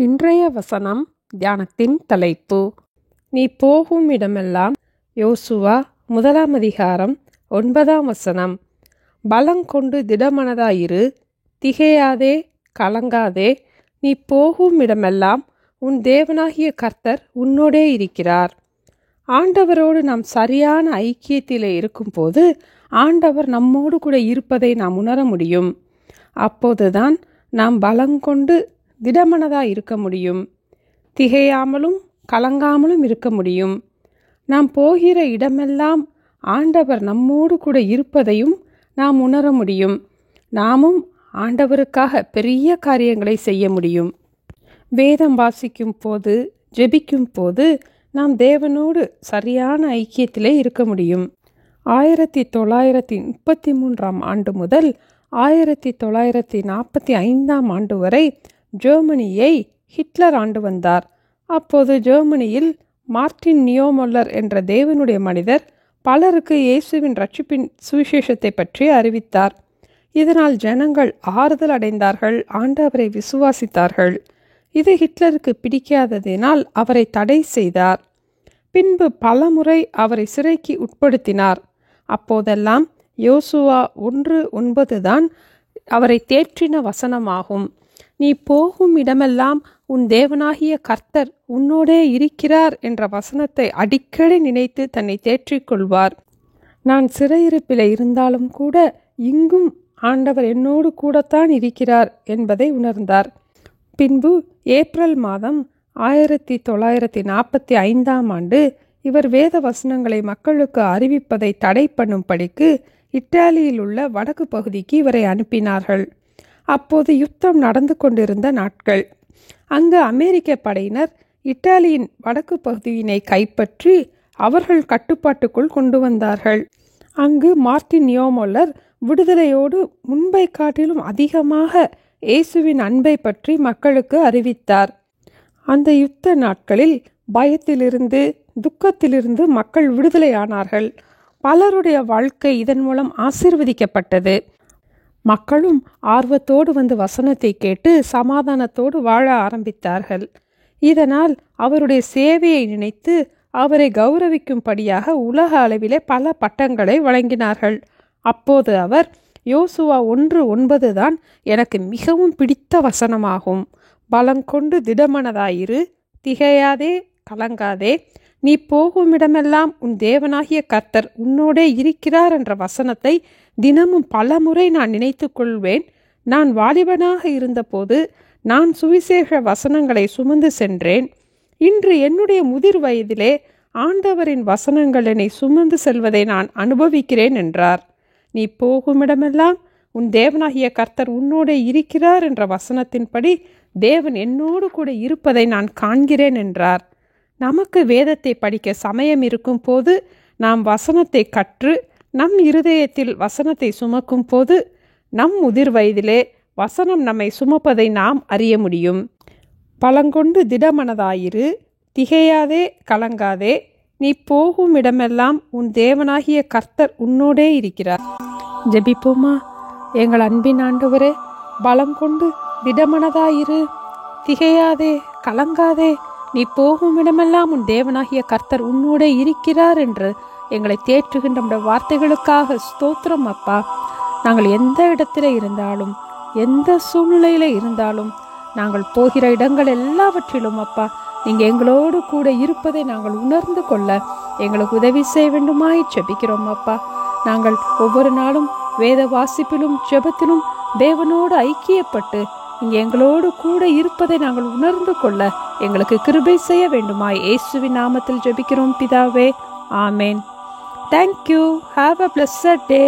இன்றைய வசனம் தியானத்தின் தலைப்பு. நீ போகும் இடமெல்லாம். யோசுவா 1 அதிகாரம் 9 வசனம். பலங்கொண்டு திடமனதாயிரு, திகையாதே, கலங்காதே. நீ போகும் இடமெல்லாம் உன் தேவனாகிய கர்த்தர் உன்னோடே இருக்கிறார். ஆண்டவரோடு நாம் சரியான ஐக்கியத்திலே இருக்கும்போது ஆண்டவர் நம்மோடு கூட இருப்பதை நாம் உணர முடியும். அப்போதுதான் நாம் பலங்கொண்டு திடமனதாய் இருக்க முடியும். திகையாமலும் கலங்காமலும் இருக்க முடியும். நாம் போகிற இடமெல்லாம் ஆண்டவர் நம்மோடு கூட இருப்பதையும் நாம் உணர முடியும். நாமும் ஆண்டவருக்காக பெரிய காரியங்களை செய்ய முடியும். வேதம் வாசிக்கும் போது, ஜெபிக்கும் போது நாம் தேவனோடு சரியான ஐக்கியத்திலே இருக்க முடியும். 1933 ஆண்டு முதல் 1945 ஆண்டு வரை ஜெர்மனியை ஹிட்லர் ஆண்டு வந்தார். அப்போது ஜெர்மனியில் மார்ட்டின் நியோமொல்லர் என்ற தேவனுடைய மனிதர் பலருக்கு இயேசுவின் ரட்சிப்பின் சுவிசேஷத்தை பற்றி அறிவித்தார். இதனால் ஜனங்கள் ஆறுதல் அடைந்தார்கள், ஆண்டவரை விசுவாசித்தார்கள். இது ஹிட்லருக்கு பிடிக்காததினால் அவரை தடை செய்தார். பின்பு பலமுறை அவரை சிறைக்கு உட்படுத்தினார். அப்போதெல்லாம் யோசுவா 1:9 தான் அவரை தேற்றின வசனமாகும். நீ போகும் இடமெல்லாம் உன் தேவனாகிய கர்த்தர் உன்னோடே இருக்கிறார் என்ற வசனத்தை அடிக்கடி நினைத்து தன்னை தேற்றிக்கொள்வார். நான் சிறையிருப்பில் இருந்தாலும் கூட இங்கும் ஆண்டவர் என்னோடு கூடத்தான் இருக்கிறார் என்பதை உணர்ந்தார். பின்பு ஏப்ரல் மாதம் 1945 ஆண்டு இவர் வேத வசனங்களை மக்களுக்கு அறிவிப்பதை தடை பண்ணும்படிக்கு இத்தாலியில் உள்ள வடக்கு பகுதிக்கு இவரை அனுப்பினார்கள். அப்போது யுத்தம் நடந்து கொண்டிருந்த நாட்கள். அங்கு அமெரிக்க படையினர் இத்தாலியின் வடக்கு பகுதியினை கைப்பற்றி அவர்கள் கட்டுப்பாட்டுக்குள் கொண்டு வந்தார்கள். அங்கு மார்ட்டின் நியோமொல்லர் விடுதலையோடு முன்பை காட்டிலும் அதிகமாக இயேசுவின் அன்பை பற்றி மக்களுக்கு அறிவித்தார். அந்த யுத்த நாட்களில் பயத்திலிருந்து, துக்கத்திலிருந்து மக்கள் விடுதலையானார்கள். பலருடைய வாழ்க்கை இதன் மூலம் ஆசீர்வதிக்கப்பட்டது. மக்களும் ஆர்வத்தோடு வந்து வசனத்தை கேட்டு சமாதானத்தோடு வாழ ஆரம்பித்தார்கள். இதனால் அவருடைய சேவையை நினைத்து அவரை கௌரவிக்கும்படியாக உலக அளவிலே பல பட்டங்களை வழங்கினார்கள். அப்போது அவர் யோசுவா 1:9 தான் எனக்கு மிகவும் பிடித்த வசனமாகும். பலங்கொண்டு திடமனதாயிரு, திகையாதே, கலங்காதே. நீ போகும் இடமெல்லாம் உன் தேவனாகிய கர்த்தர் உன்னோடே இருக்கிறார் என்ற வசனத்தை தினமும் பலமுறை நான் நினைத்து கொள்வேன். நான் வாலிபனாக இருந்தபோது நான் சுவிசேஷ வசனங்களை சுமந்து சென்றேன். இன்று என்னுடைய முதிர் வயதிலே ஆண்டவரின் வசனங்கள் என்னை சுமந்து செல்வதை நான் அனுபவிக்கிறேன் என்றார். நீ போகுமிடமெல்லாம் உன் தேவனாகிய கர்த்தர் உன்னோடே இருக்கிறார் என்ற வசனத்தின்படி தேவன் என்னோடு கூட இருப்பதை நான் காண்கிறேன் என்றார். நமக்கு வேதத்தை படிக்க சமயம் இருக்கும் போது, நாம் வசனத்தை கற்று நம் இருதயத்தில் வசனத்தை சுமக்கும் போது, நம் முதிர் வயதிலே வசனம் நம்மை சுமப்பதை நாம் அறிய முடியும். பலங்கொண்டு திடமனதாயிரு, திகையாதே, கலங்காதே. நீ போகும் இடமெல்லாம் உன் தேவனாகிய கர்த்தர் உன்னோடே இருக்கிறார். ஜெபிப்போமா? எங்கள் அன்பின் ஆண்டவரே, பலம் கொண்டு திடமனதாயிரு, திகையாதே, கலங்காதே. நீ போகும் இடமெல்லாம் உன் தேவனாகிய கர்த்தர் உன்னோடே இருக்கிறார் என்று எங்களை தேற்றுகின்ற வார்த்தைகளுக்காக ஸ்தோத்திரம் அப்பா. நாங்கள் எந்த இடத்துல இருந்தாலும், எந்த சூழ்நிலையில இருந்தாலும், நாங்கள் போகிற இடங்கள் எல்லாவற்றிலும் அப்பா நீங்கள் எங்களோடு கூட இருப்பதை நாங்கள் உணர்ந்து கொள்ள எங்களுக்கு உதவி செய்ய வேண்டுமாய் ஜெபிக்கிறோம் அப்பா. நாங்கள் ஒவ்வொரு நாளும் வேத வாசிப்பிலும் ஜெபத்திலும் தேவனோடு ஐக்கியப்பட்டு நீங்கள் எங்களோடு கூட இருப்பதை நாங்கள் உணர்ந்து கொள்ள எங்களுக்கு கிருபை செய்ய வேண்டுமாய் இயேசுவின் நாமத்தில் ஜெபிக்கிறோம் பிதாவே. ஆமேன். Thank you. Have a blessed day.